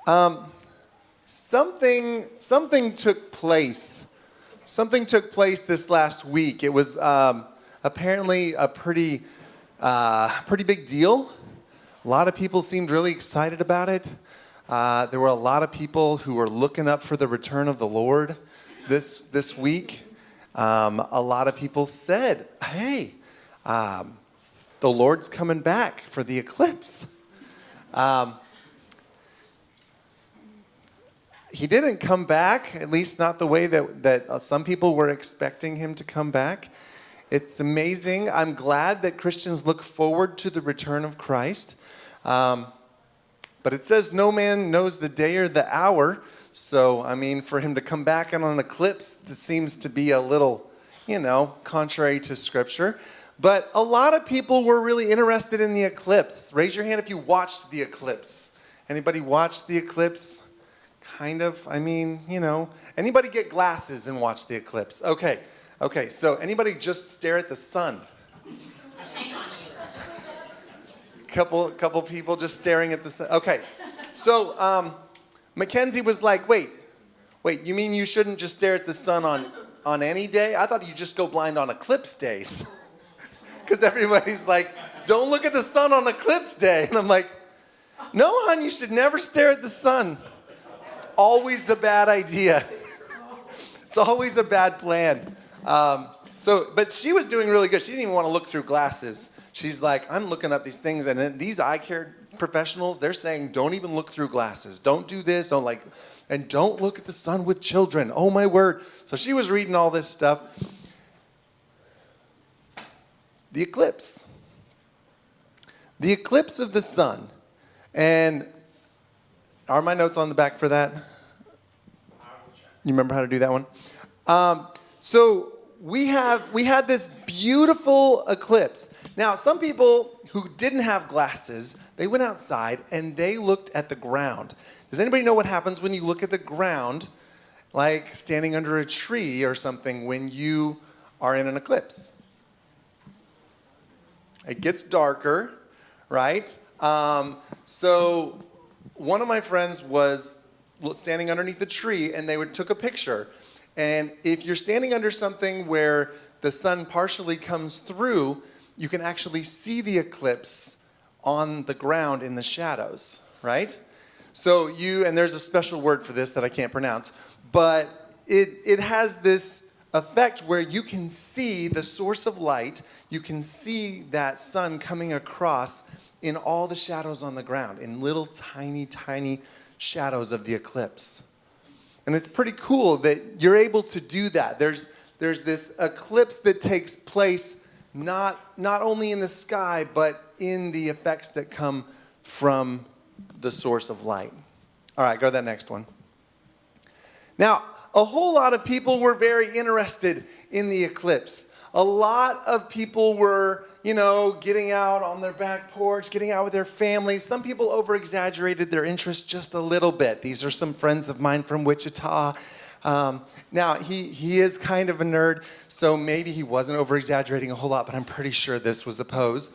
Um, something took place. Something took place this last week. It was apparently a pretty big deal. A lot of people seemed really excited about it. There were a lot of people who were looking up for the return of the Lord this week. A lot of people said, "Hey, the Lord's coming back for the eclipse." He didn't come back, at least not the way that some people were expecting him to come back. It's amazing. I'm glad that Christians look forward to the return of Christ. But it says no man knows the day or the hour. So, I mean, for him to come back on an eclipse, this seems to be a little, contrary to Scripture. But a lot of people were really interested in the eclipse. Raise your hand if you watched the eclipse. Anybody watched the eclipse? Kind of. I mean, Anybody get glasses and watch the eclipse? Okay. So anybody just stare at the sun? Couple people just staring at the sun. Okay. So Mackenzie was like, wait, you mean you shouldn't just stare at the sun on any day? I thought you just go blind on eclipse days. Because everybody's like, don't look at the sun on eclipse day. And I'm like, no, hon, you should never stare at the sun. It's always a bad idea. It's always a bad plan. But she was doing really good. She didn't even want to look through glasses. She's like, I'm looking up these things, and then these eye care professionals, they're saying, don't even look through glasses. Don't do this. And don't look at the sun with children. Oh, my word. So she was reading all this stuff. The eclipse. The eclipse of the sun. And are my notes on the back for that? You remember how to do that one? So we had this beautiful eclipse. Now, some people who didn't have glasses, they went outside and they looked at the ground. Does anybody know what happens when you look at the ground, like standing under a tree or something, when you are in an eclipse? It gets darker, right? So one of my friends was standing underneath a tree, and they took a picture. And if you're standing under something where the sun partially comes through, you can actually see the eclipse on the ground in the shadows, right? So and there's a special word for this that I can't pronounce, but it has this effect where you can see the source of light. You can see that sun coming across in all the shadows on the ground, in little tiny, tiny shadows of the eclipse. And it's pretty cool that you're able to do that. There's this eclipse that takes place not only in the sky, but in the effects that come from the source of light. All right, go to that next one. Now, a whole lot of people were very interested in the eclipse. A lot of people were, getting out on their back porch, getting out with their families. Some people over-exaggerated their interest just a little bit. These are some friends of mine from Wichita. Now, he is kind of a nerd, so maybe he wasn't over-exaggerating a whole lot, but I'm pretty sure this was a pose.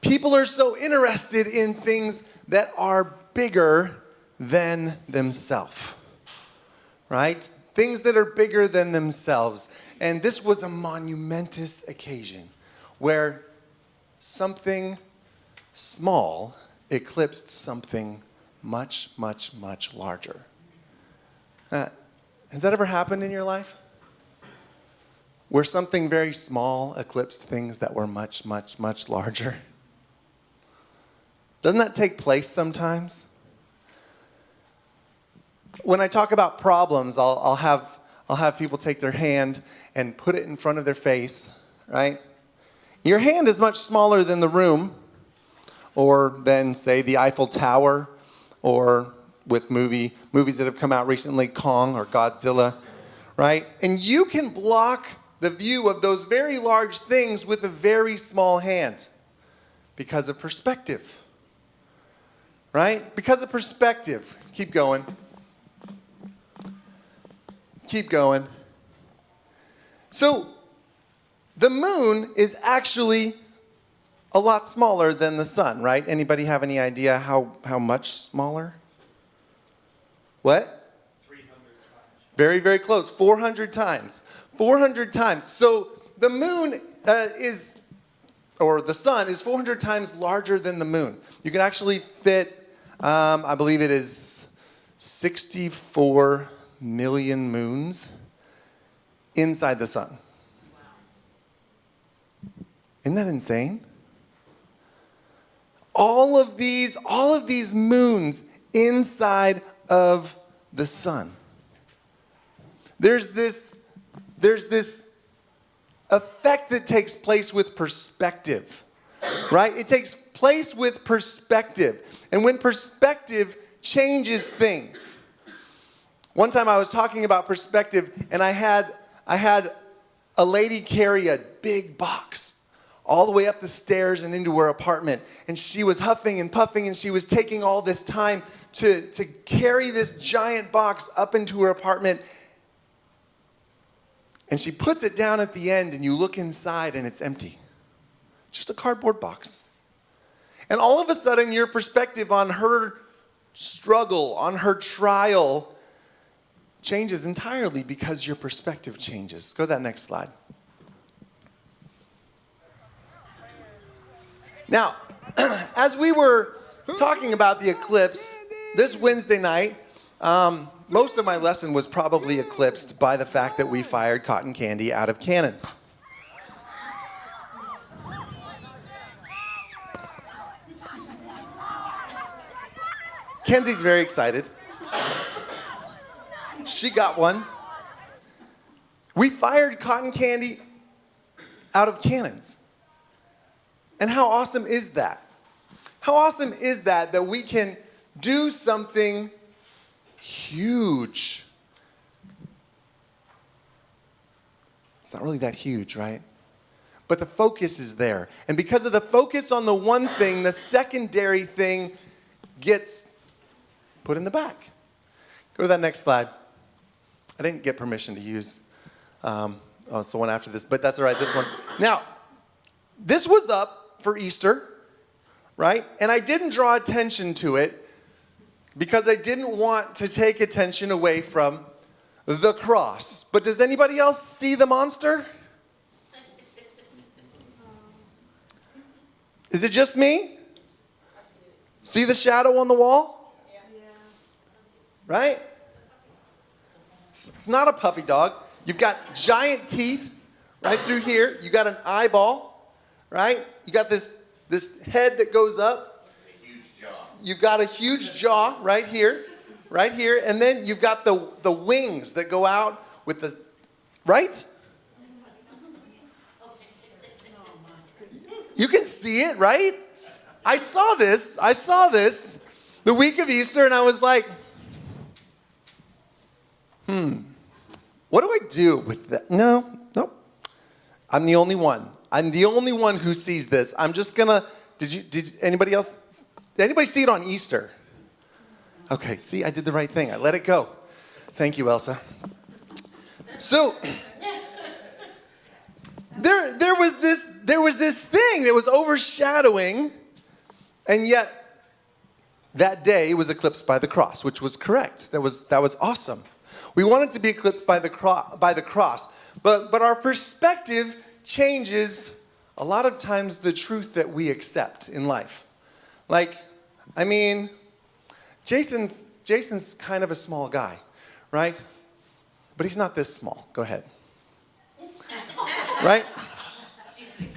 People are so interested in things that are bigger than themselves, right? Things that are bigger than themselves. And this was a monumentous occasion where something small eclipsed something much, much, much larger. Has that ever happened in your life? Where something very small eclipsed things that were much, much, much larger? Doesn't that take place sometimes? When I talk about problems, I'll have people take their hand and put it in front of their face, right? Your hand is much smaller than the room, or than, say, the Eiffel Tower, or with movies that have come out recently, Kong or Godzilla, right? And you can block the view of those very large things with a very small hand because of perspective, right? Because of perspective. Keep going. Keep going. So, the moon is actually a lot smaller than the sun, right? Anybody have any idea how much smaller? What? 300 times. Very, very close. 400 times. 400 times. So the moon or the sun is 400 times larger than the moon. You can actually fit, I believe it is 64 million moons inside the sun. Isn't that insane? All of these moons inside of the sun. There's this effect that takes place with perspective, right? It takes place with perspective. And when perspective changes things. One time I was talking about perspective, and I had a lady carry a big box all the way up the stairs and into her apartment. And she was huffing and puffing, and she was taking all this time to carry this giant box up into her apartment. And she puts it down at the end, and you look inside, and it's empty. Just a cardboard box. And all of a sudden, your perspective on her struggle, on her trial, changes entirely because your perspective changes. Go to that next slide. Now, as we were talking about the eclipse this Wednesday night, most of my lesson was probably eclipsed by the fact that we fired cotton candy out of cannons. Kenzie's very excited. She got one. We fired cotton candy out of cannons. And how awesome is that? How awesome is that we can do something huge? It's not really that huge, right? But the focus is there. And because of the focus on the one thing, the secondary thing gets put in the back. Go to that next slide. I didn't get permission to use it's the one after this, but that's all right, this one. Now, this was up for Easter, right? And I didn't draw attention to it because I didn't want to take attention away from the cross. But does anybody else see the monster? Is it just me? See the shadow on the wall? Yeah. Right? It's not a puppy dog. You've got giant teeth right through here. You got an eyeball, right? You got this head that goes up. A huge jaw. You've got a huge jaw right here, and then you've got the wings that go out with the, right? You can see it, right? I saw this the week of Easter, and I was like, what do I do with that? No. I'm the only one. I'm the only one who sees this. I'm just gonna, did anybody else, did anybody see it on Easter? Okay, see, I did the right thing. I let it go. Thank you, Elsa. So, there was this thing that was overshadowing, and yet that day was eclipsed by the cross, which was correct. That was awesome. We wanted to be eclipsed by the cross, but our perspective changes a lot of times the truth that we accept in life. Like, I mean, Jason's kind of a small guy, right? But he's not this small. Go ahead. Right? She's gonna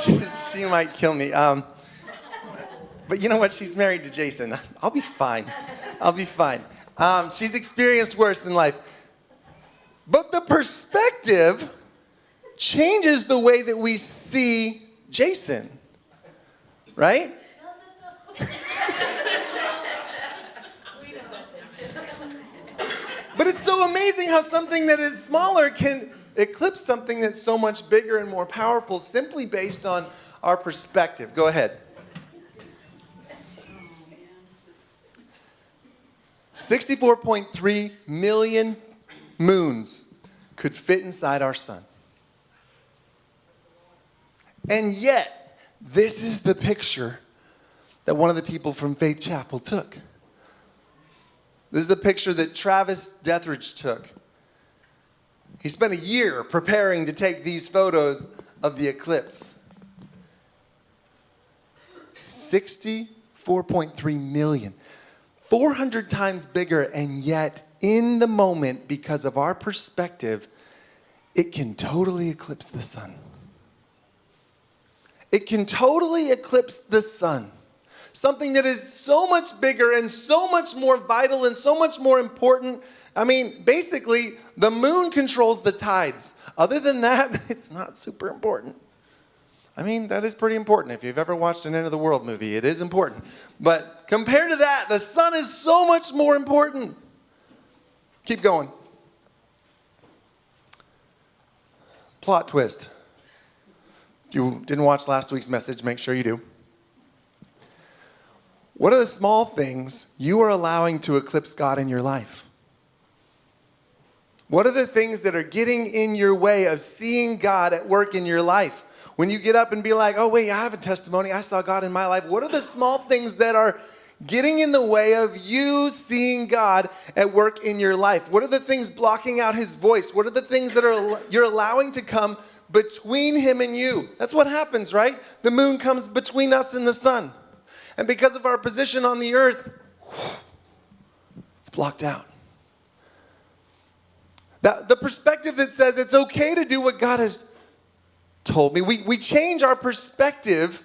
kill you. She might kill me. But you know what? She's married to Jason. I'll be fine. She's experienced worse in life. But the perspective changes the way that we see Jason, right? But it's so amazing how something that is smaller can eclipse something that's so much bigger and more powerful simply based on our perspective. Go ahead. 64.3 million moons could fit inside our sun. And yet, this is the picture that one of the people from Faith Chapel took. This is the picture that Travis Dethridge took. He spent a year preparing to take these photos of the eclipse. 64.3 million. 400 times bigger, and yet in the moment, because of our perspective, it can totally eclipse the sun. It can totally eclipse the sun. Something that is so much bigger and so much more vital and so much more important. I mean, basically, the moon controls the tides. Other than that, it's not super important. I mean, that is pretty important. If you've ever watched an End of the World movie, it is important. But compared to that, the sun is so much more important. Keep going. Plot twist. If you didn't watch last week's message, make sure you do. What are the small things you are allowing to eclipse God in your life? What are the things that are getting in your way of seeing God at work in your life? When you get up and be like, oh, wait, I have a testimony. I saw God in my life. What are the small things that are getting in the way of you seeing God at work in your life? What are the things blocking out his voice? What are the things that you're allowing to come between him and you? That's what happens, right? The moon comes between us and the sun. And because of our position on the earth, it's blocked out. The perspective that says it's okay to do what God has told me, we change our perspective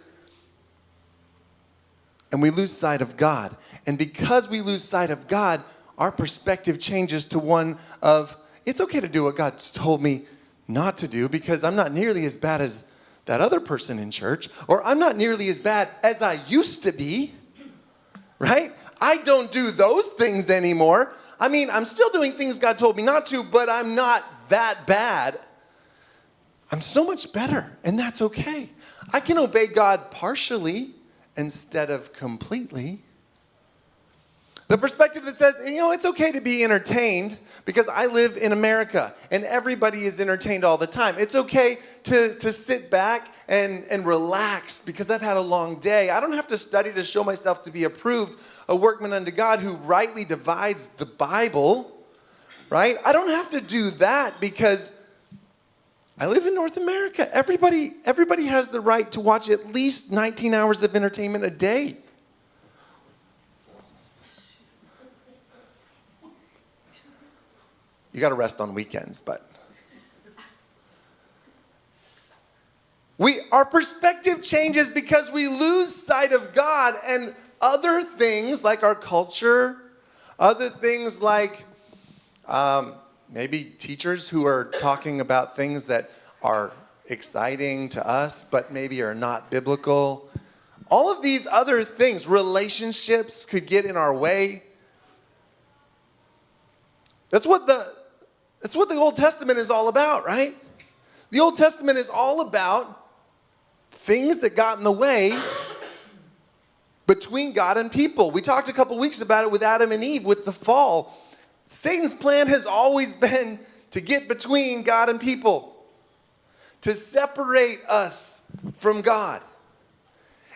and we lose sight of God. And because we lose sight of God, our perspective changes to one of, it's okay to do what God told me not to do because I'm not nearly as bad as that other person in church, or I'm not nearly as bad as I used to be, right? I don't do those things anymore. I mean, I'm still doing things God told me not to, but I'm not that bad. I'm so much better, and that's okay. I can obey God partially instead of completely. The perspective that says, it's okay to be entertained because I live in America and everybody is entertained all the time. It's okay to sit back and relax because I've had a long day. I don't have to study to show myself to be approved, a workman unto God who rightly divides the Bible, right? I don't have to do that because I live in North America. Everybody has the right to watch at least 19 hours of entertainment a day. You got to rest on weekends, but our perspective changes because we lose sight of God, and other things like our culture, other things like maybe teachers who are talking about things that are exciting to us but maybe are not biblical. All of these other things, relationships could get in our way. That's what the Old Testament is all about, right? The Old Testament is all about things that got in the way between God and people. We talked a couple weeks about it with Adam and Eve, with the fall. Satan's plan has always been to get between God and people, to separate us from God.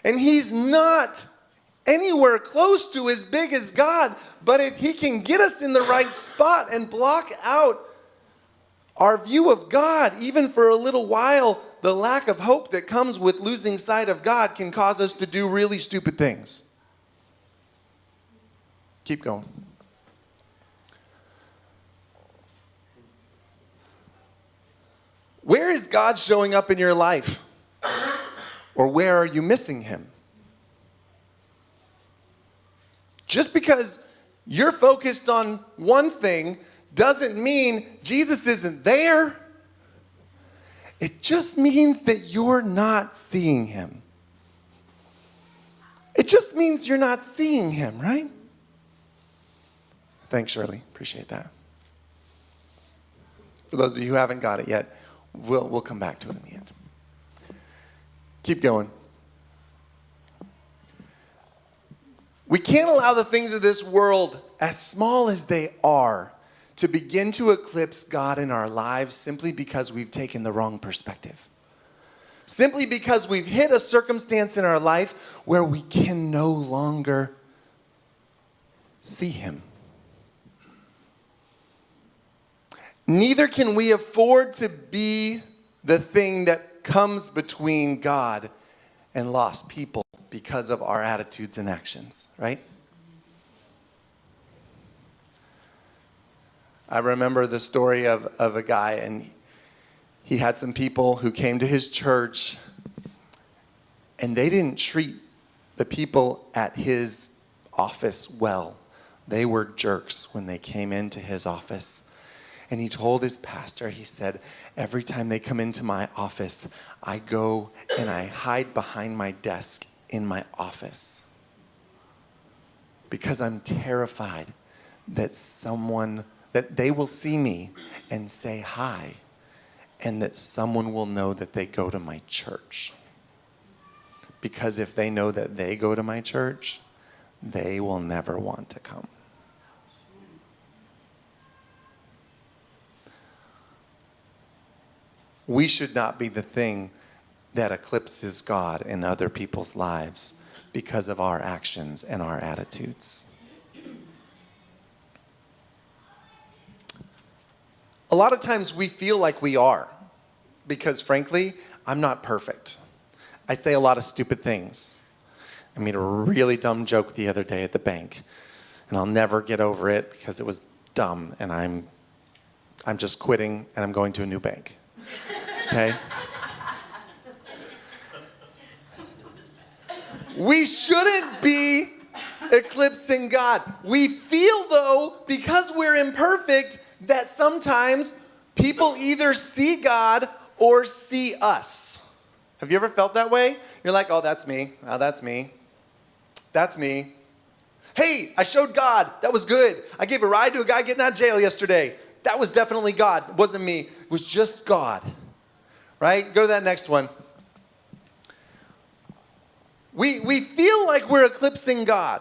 And he's not anywhere close to as big as God, but if he can get us in the right spot and block out our view of God, even for a little while, the lack of hope that comes with losing sight of God can cause us to do really stupid things. Keep going. Where is God showing up in your life? Or where are you missing him? Just because you're focused on one thing doesn't mean Jesus isn't there. It just means that you're not seeing him. It just means you're not seeing him, right? Thanks, Shirley. Appreciate that. For those of you who haven't got it yet, we'll come back to it in the end. Keep going. We can't allow the things of this world, as small as they are, to begin to eclipse God in our lives simply because we've taken the wrong perspective. simply because we've hit a circumstance in our life where we can no longer see him. Neither can we afford to be the thing that comes between God and lost people because of our attitudes and actions, right? I remember the story of a guy, and he had some people who came to his church, and they didn't treat the people at his office well. They were jerks when they came into his office. And he told his pastor, he said, every time they come into my office, I go and I hide behind my desk in my office because I'm terrified that they will see me and say hi, and that someone will know that they go to my church. Because if they know that they go to my church, they will never want to come. We should not be the thing that eclipses God in other people's lives because of our actions and our attitudes. A lot of times we feel like we are, because frankly, I'm not perfect. I say a lot of stupid things. I made a really dumb joke the other day at the bank, and I'll never get over it because it was dumb, and I'm just quitting and I'm going to a new bank. Okay? We shouldn't be eclipsing God. We feel, though, because we're imperfect, that sometimes people either see God or see us. Have you ever felt that way? You're like, oh, that's me. Oh, that's me. That's me. Hey, I showed God. That was good. I gave a ride to a guy getting out of jail yesterday. That was definitely God. It wasn't me. It was just God. Right? Go to that next one. We feel like we're eclipsing God.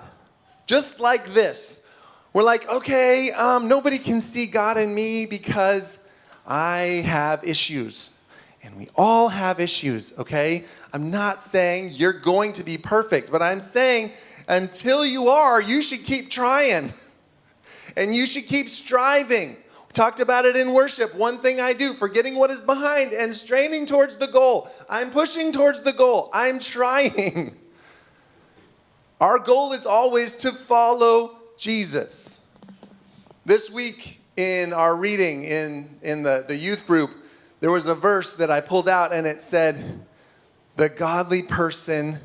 Just like this. We're like, okay, nobody can see God in me because I have issues. And we all have issues, okay? I'm not saying you're going to be perfect, but I'm saying until you are, you should keep trying. And you should keep striving. We talked about it in worship. One thing I do, forgetting what is behind and straining towards the goal. I'm pushing towards the goal. I'm trying. Our goal is always to follow Jesus. This week in our reading in the youth group, there was a verse that I pulled out, and it said, the godly person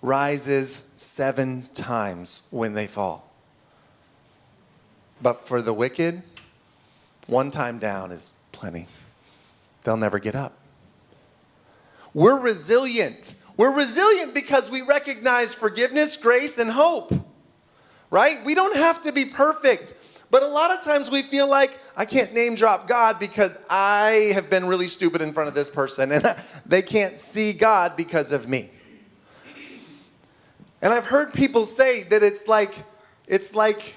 rises 7 times when they fall. But for the wicked, 1 time down is plenty. They'll never get up. We're resilient. We're resilient because we recognize forgiveness, grace, and hope. Right? We don't have to be perfect. But a lot of times we feel like, I can't name drop God because I have been really stupid in front of this person and they can't see God because of me. And I've heard people say that it's like,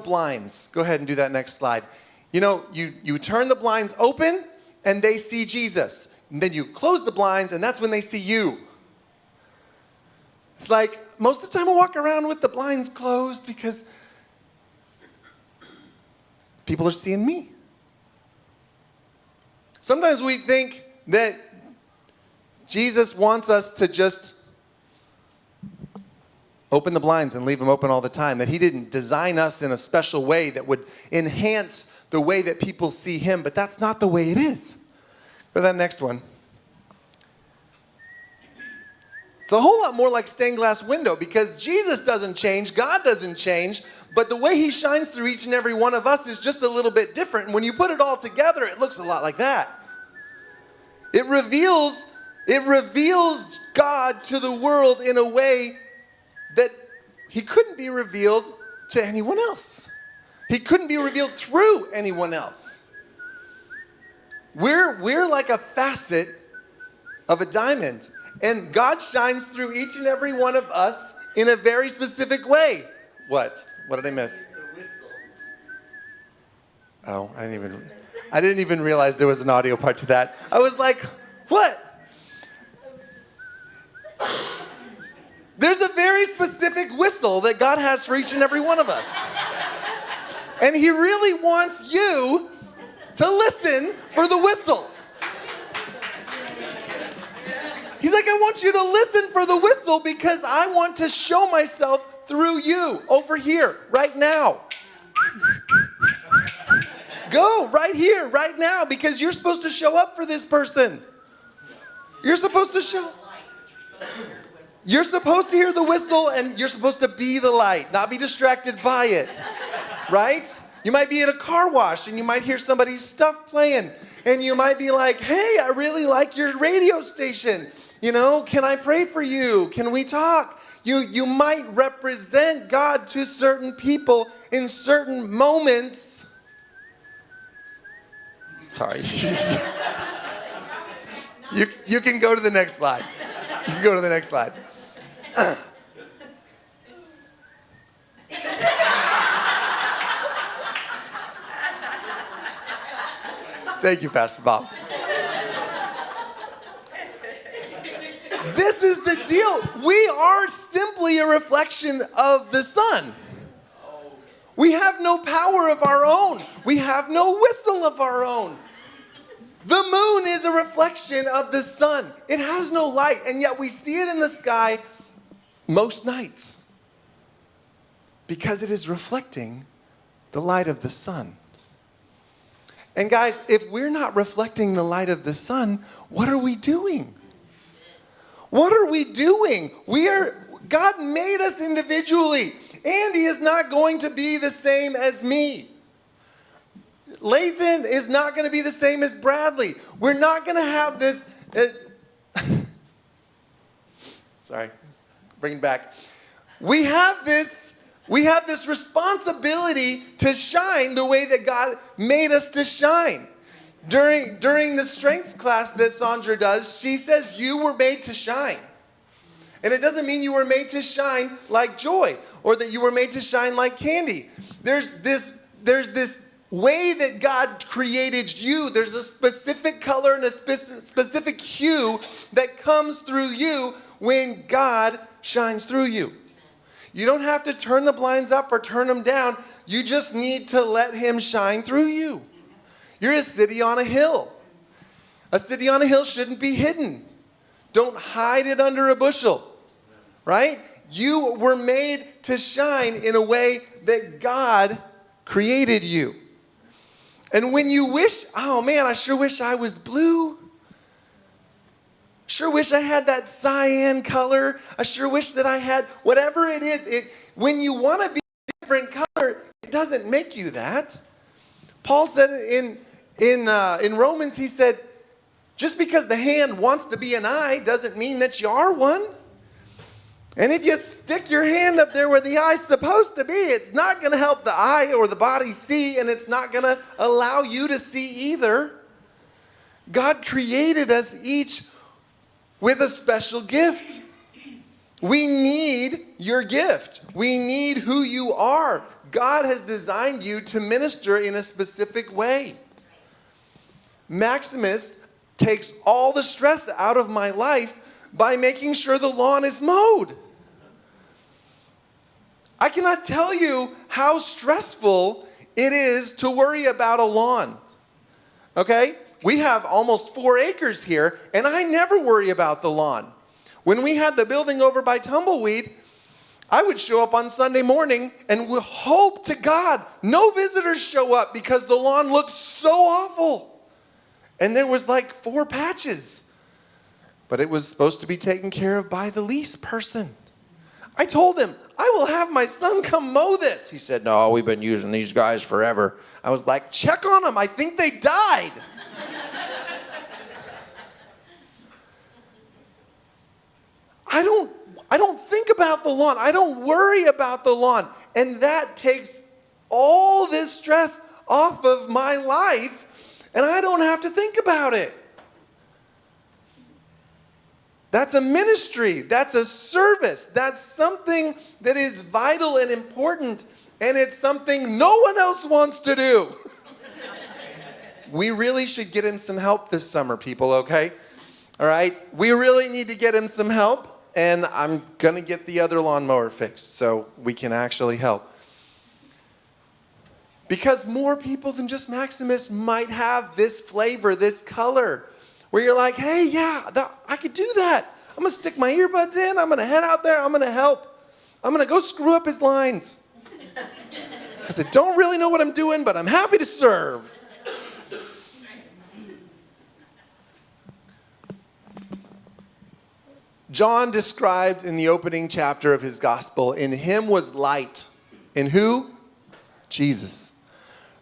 blinds. Go ahead and do that next slide. You turn the blinds open and they see Jesus. And then you close the blinds and that's when they see you. It's like, most of the time I walk around with the blinds closed because people are seeing me. Sometimes we think that Jesus wants us to just open the blinds and leave them open all the time, that he didn't design us in a special way that would enhance the way that people see him, but that's not the way it is. For that next one. It's a whole lot more like stained glass window because Jesus doesn't change, God doesn't change, but the way he shines through each and every one of us is just a little bit different. And when you put it all together, it looks a lot like that. It reveals God to the world in a way that he couldn't be revealed to anyone else. He couldn't be revealed through anyone else. We're like a facet of a diamond. And God shines through each and every one of us in a very specific way. What? What did I miss? Oh, I didn't even realize there was an audio part to that. I was like, what? very specific whistle that God has for each and every one of us. And he really wants you to listen for the whistle. He's like, I want you to listen for the whistle because I want to show myself through you over here, right now. Go right here, right now, because you're supposed to show up for this person. You're supposed to show. You're supposed to hear the whistle and you're supposed to be the light, not be distracted by it, right? You might be at a car wash and you might hear somebody's stuff playing and you might be like, hey, I really like your radio station. You know, can I pray for you? Can we talk? You might represent God to certain people in certain moments. Sorry. You can go to the next slide. You can go to the next slide. Thank you, Pastor Bob. This is the deal. We are simply a reflection of the sun. We have no power of our own. We have no whistle of our own. The moon is a reflection of the sun. It has no light, and yet we see it in the sky most nights because it is reflecting the light of the sun. And guys, if we're not reflecting the light of the sun, what are we doing? What are we doing? God made us individually. Andy is not going to be the same as me. Lathan is not going to be the same as Bradley. We're not going to have this. Sorry, bring it back. We have this responsibility to shine the way that God made us to shine. During the strengths class that Sandra does, she says you were made to shine. And it doesn't mean you were made to shine like Joy or that you were made to shine like Candy. There's this way that God created you. There's a specific color and a specific hue that comes through you when God shines through you. You don't have to turn the blinds up or turn them down. You just need to let him shine through you. You're a city on a hill. A city on a hill shouldn't be hidden. Don't hide it under a bushel, right? You were made to shine in a way that God created you. And when you wish, oh man, I sure wish I was blue. Sure wish I had that cyan color. I sure wish that I had whatever it is. When you want to be a different color, it doesn't make you that. Paul said in Romans, he said, just because the hand wants to be an eye doesn't mean that you are one. And if you stick your hand up there where the eye's supposed to be, it's not going to help the eye or the body see, and it's not going to allow you to see either. God created us each with a special gift. We need your gift. We need who you are. God has designed you to minister in a specific way. Maximus takes all the stress out of my life by making sure the lawn is mowed. I cannot tell you how stressful it is to worry about a lawn. Okay? We have almost 4 acres here, and I never worry about the lawn. When we had the building over by Tumbleweed, I would show up on Sunday morning and would hope to God no visitors show up because the lawn looked so awful. And there was like 4 patches. But it was supposed to be taken care of by the lease person. I told him, I will have my son come mow this. He said, no, we've been using these guys forever. I was like, check on them. I think they died. I don't think about the lawn. I don't worry about the lawn. And that takes all this stress off of my life, and I don't have to think about it. That's a ministry. That's a service. That's something that is vital and important, and it's something no one else wants to do. We really should get him some help this summer, people, okay? All right? We really need to get him some help. and I'm going to get the other lawnmower fixed so we can actually help. Because more people than just Maximus might have this flavor, this color, where you're like, hey, yeah, I could do that. I'm going to stick my earbuds in. I'm going to head out there. I'm going to help. I'm going to go screw up his lines. Because I don't really know what I'm doing, but I'm happy to serve. John described in the opening chapter of his gospel, in him was light. In who? Jesus.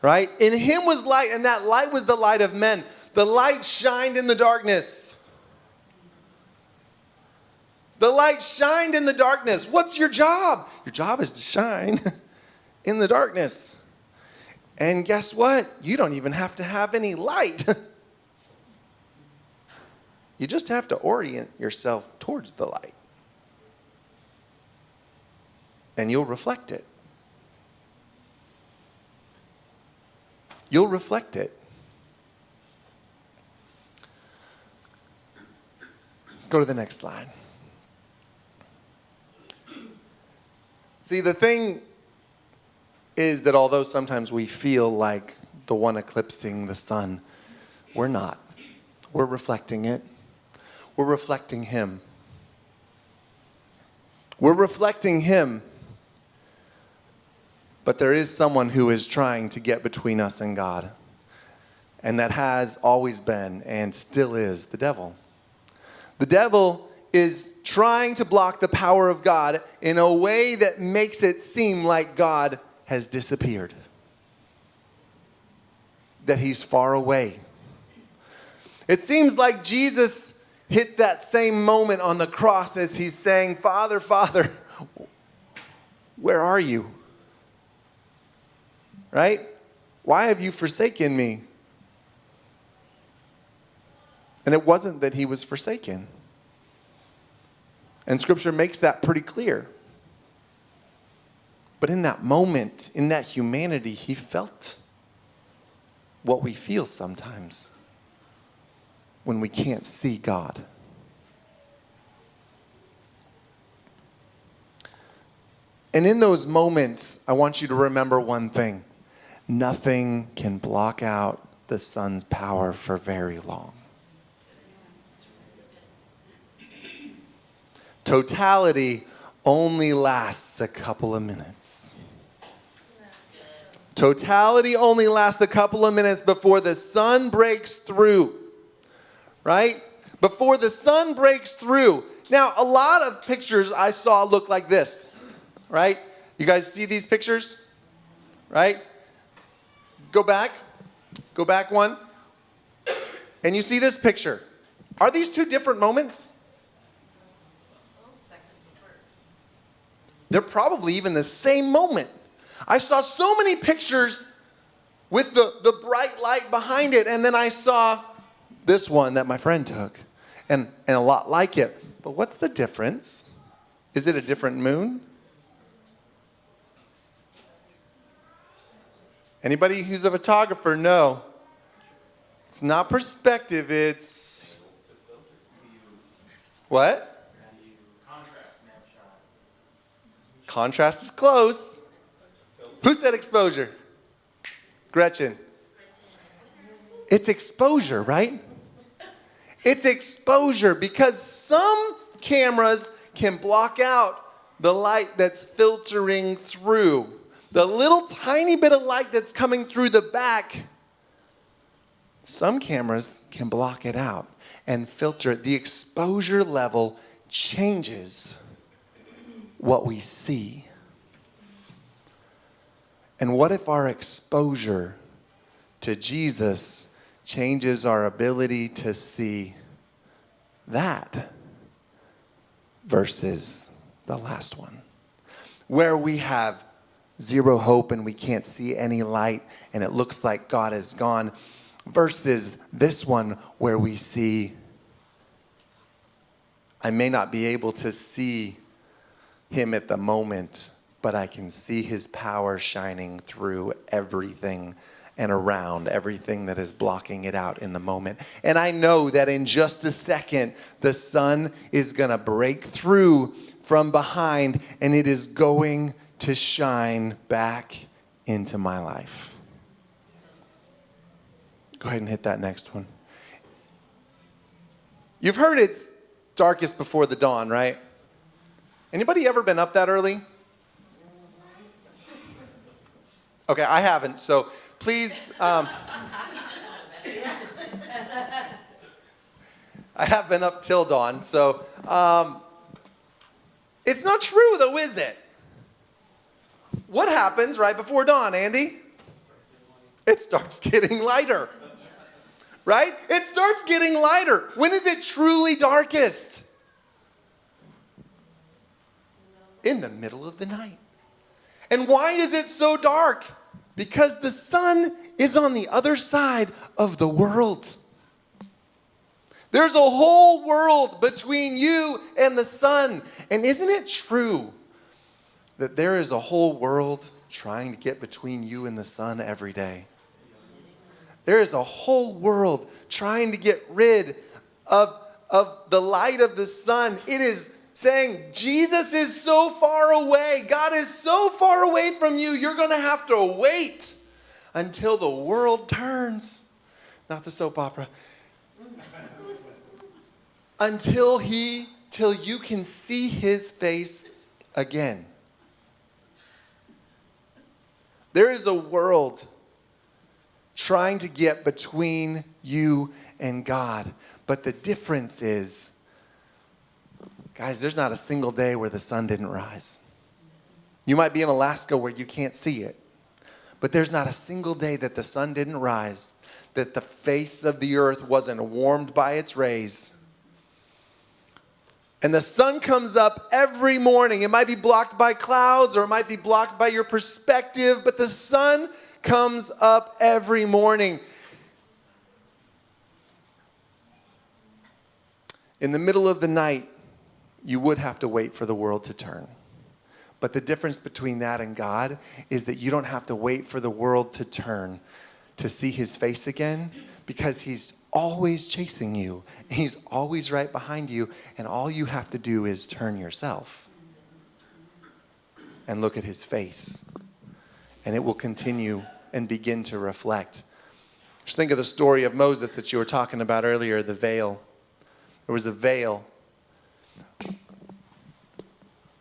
Right? In him was light, and that light was the light of men. The light shined in the darkness. The light shined in the darkness. What's your job? Your job is to shine in the darkness. And guess what? You don't even have to have any light. You just have to orient yourself towards the light. And you'll reflect it. You'll reflect it. Let's go to the next slide. See, the thing is that although sometimes we feel like the one eclipsing the sun, we're not. We're reflecting it. We're reflecting him. We're reflecting him. But there is someone who is trying to get between us and God. And that has always been and still is the devil. The devil is trying to block the power of God in a way that makes it seem like God has disappeared. That he's far away. It seems like Jesus hit that same moment on the cross as he's saying, Father, Father, where are you? Right? Why have you forsaken me? And it wasn't that he was forsaken. And Scripture makes that pretty clear. But in that moment, in that humanity, he felt what we feel sometimes when we can't see God. And in those moments, I want you to remember one thing. Nothing can block out the sun's power for very long. Totality only lasts a couple of minutes. Totality only lasts a couple of minutes before the sun breaks through. Right? Before the sun breaks through. Now, a lot of pictures I saw look like this. Right? You guys see these pictures? Right? Go back. Go back one. And you see this picture. Are these two different moments? They're probably even the same moment. I saw so many pictures with the bright light behind it, and then I saw this one that my friend took, and a lot like it. But what's the difference? Is it a different moon? Anybody who's a photographer know. It's not perspective, it's... What? Contrast is close. Who said exposure? Gretchen. It's exposure, right? It's exposure because some cameras can block out the light that's filtering through. The little tiny bit of light that's coming through the back, some cameras can block it out and filter it. The exposure level changes what we see. And what if our exposure to Jesus changes our ability to see that versus the last one, where we have zero hope and we can't see any light and it looks like God is gone, versus this one where we see, I may not be able to see him at the moment, but I can see his power shining through everything and around everything that is blocking it out in the moment. And I know that in just a second, the sun is going to break through from behind, and it is going to shine back into my life. Go ahead and hit that next one. You've heard it's darkest before the dawn, right? Anybody ever been up that early? Okay, I haven't, so please. I have been up till dawn, so it's not true though, is it? What happens right before dawn, Andy? It starts getting lighter, right? It starts getting lighter. When is it truly darkest? In the middle of the night. And why is it so dark? Because the sun is on the other side of the world. There's a whole world between you and the sun. And isn't it true that there is a whole world trying to get between you and the sun every day? There is a whole world trying to get rid of the light of the sun. It is saying, Jesus is so far away. God is so far away from you. You're going to have to wait until the world turns. Not the soap opera. Until you can see his face again. There is a world trying to get between you and God. But the difference is, guys, there's not a single day where the sun didn't rise. You might be in Alaska where you can't see it. But there's not a single day that the sun didn't rise, that the face of the earth wasn't warmed by its rays. And the sun comes up every morning. It might be blocked by clouds or it might be blocked by your perspective, but the sun comes up every morning. In the middle of the night, you would have to wait for the world to turn. But the difference between that and God is that you don't have to wait for the world to turn to see his face again, because he's always chasing you. He's always right behind you, and all you have to do is turn yourself and look at his face, and it will continue and begin to reflect. Just think of the story of Moses that you were talking about earlier, the veil. There was a veil.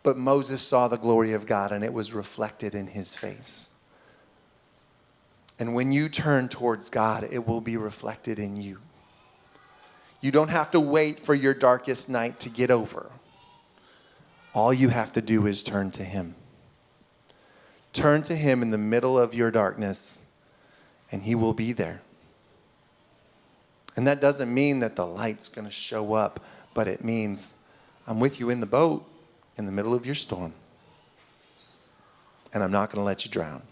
But Moses saw the glory of God, and it was reflected in his face. And when you turn towards God, it will be reflected in you. You don't have to wait for your darkest night to get over. All you have to do is turn to him. Turn to him in the middle of your darkness, and he will be there. And that doesn't mean that the light's going to show up, but it means I'm with you in the boat in the middle of your storm, and I'm not going to let you drown.